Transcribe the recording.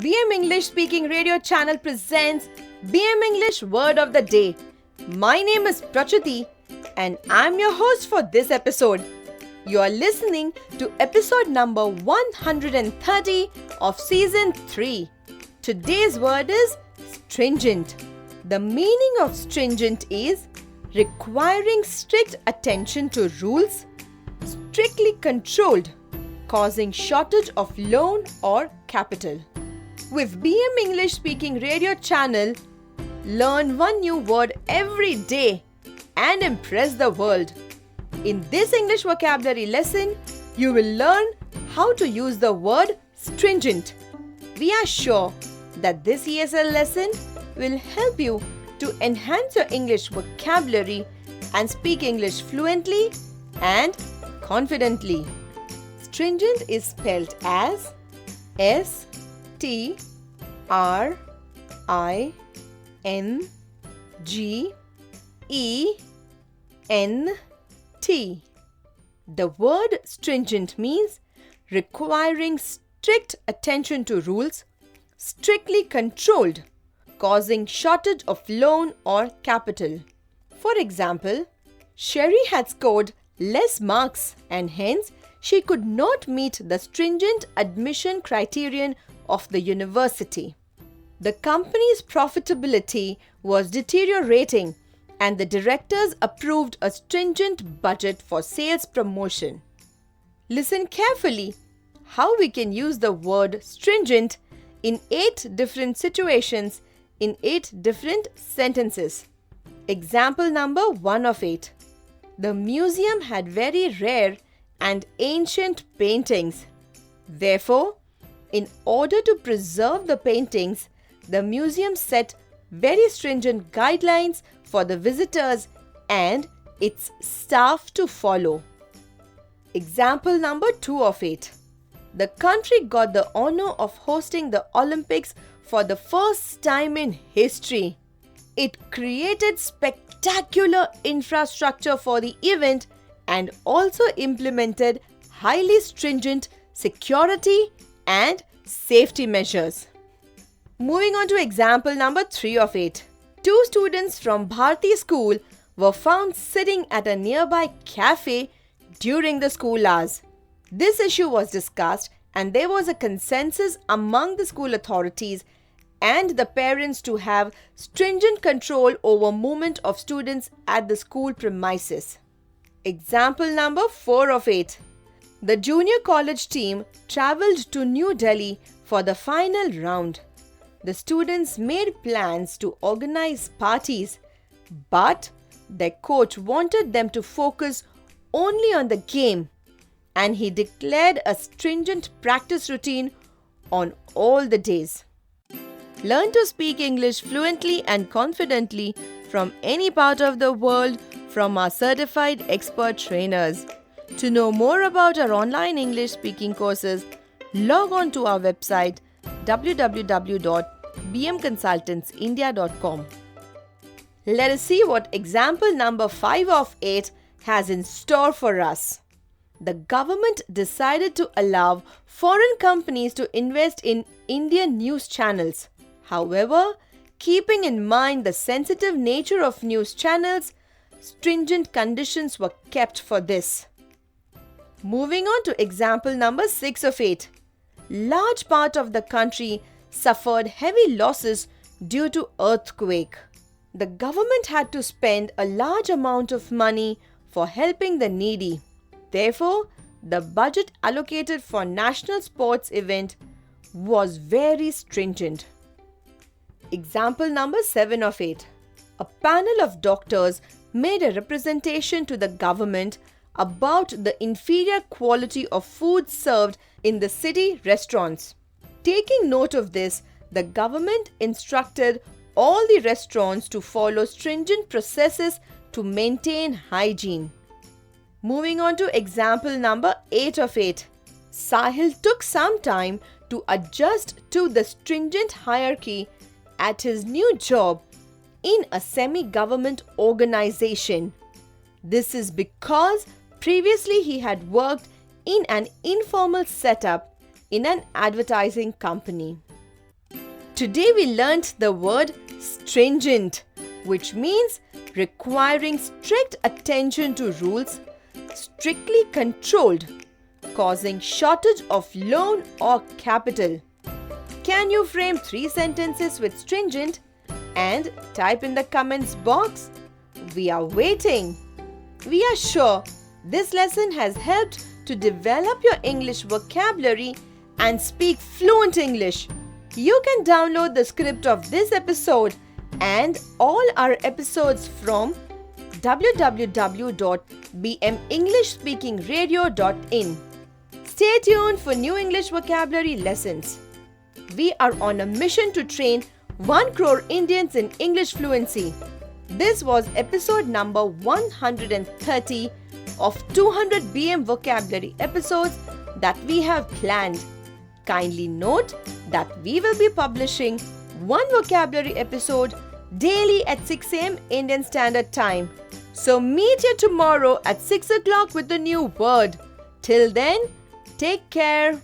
BM English Speaking Radio Channel presents BM English Word of the Day. My name is Prachati and I'm your host for this episode. You are listening to episode number 130 of season 3. Today's word is stringent. The meaning of stringent is requiring strict attention to rules, strictly controlled, causing shortage of loan or capital. With BM English Speaking Radio Channel, learn one new word every day and impress the world. In this English vocabulary lesson, you will learn how to use the word stringent. We are sure that this ESL lesson will help you to enhance your English vocabulary and speak English fluently and confidently. Stringent is spelled as S-T-R-I-N-G-E-N-T. The word stringent means requiring strict attention to rules, strictly controlled, causing shortage of loan or capital. For example, Sherry had scored less marks and hence she could not meet the stringent admission criterion of the university. The company's profitability was deteriorating and the directors approved a stringent budget for sales promotion. Listen carefully how we can use the word stringent in 8 different situations in 8 different sentences. Example number 1 of 8. The museum had very rare and ancient paintings. Therefore, in order to preserve the paintings, the museum set very stringent guidelines for the visitors and its staff to follow. Example number 2 of 8. The country got the honor of hosting the Olympics for the first time in history. It created spectacular infrastructure for the event and also implemented highly stringent security and safety measures. Moving on to example number 3 of 8. 2 students from Bharti school were found sitting at a nearby cafe during the school hours. This issue was discussed and there was a consensus among the school authorities and the parents to have stringent control over movement of students at the school premises. Example number 4 of 8. The junior college team travelled to New Delhi for the final round. The students made plans to organize parties, but their coach wanted them to focus only on the game and he declared a stringent practice routine on all the days. Learn to speak English fluently and confidently from any part of the world from our certified expert trainers. To know more about our online English speaking courses, log on to our website www.bmconsultantsindia.com. Let us see what example number 5 of 8 has in store for us. The government decided to allow foreign companies to invest in Indian news channels. However, keeping in mind the sensitive nature of news channels, stringent conditions were kept for this. Moving on to example number 6 of 8. Large part of the country suffered heavy losses due to earthquake. The government had to spend a large amount of money for helping the needy. Therefore, the budget allocated for national sports event was very stringent. Example number 7 of 8. A panel of doctors made a representation to the government about the inferior quality of food served in the city restaurants. Taking note of this, the government instructed all the restaurants to follow stringent processes to maintain hygiene. Moving on to example number 8 of 8. Sahil took some time to adjust to the stringent hierarchy at his new job in a semi-government organization. This is because previously he had worked in an informal setup in an advertising company. Today we learnt the word stringent, which means requiring strict attention to rules, strictly controlled, causing shortage of loan or capital. Can you frame 3 sentences with stringent and type in the comments box? We are waiting. We are sure this lesson has helped to develop your English vocabulary and speak fluent English. You can download the script of this episode and all our episodes from www.bmenglishspeakingradio.in. Stay tuned for new English vocabulary lessons. We are on a mission to train 1 crore Indians in English fluency. This was episode number 130 of 200 BM vocabulary episodes that we have planned. Kindly note that we will be publishing 1 vocabulary episode daily at 6 a.m. Indian Standard Time. So meet you tomorrow at 6 o'clock with a new word. Till then, take care.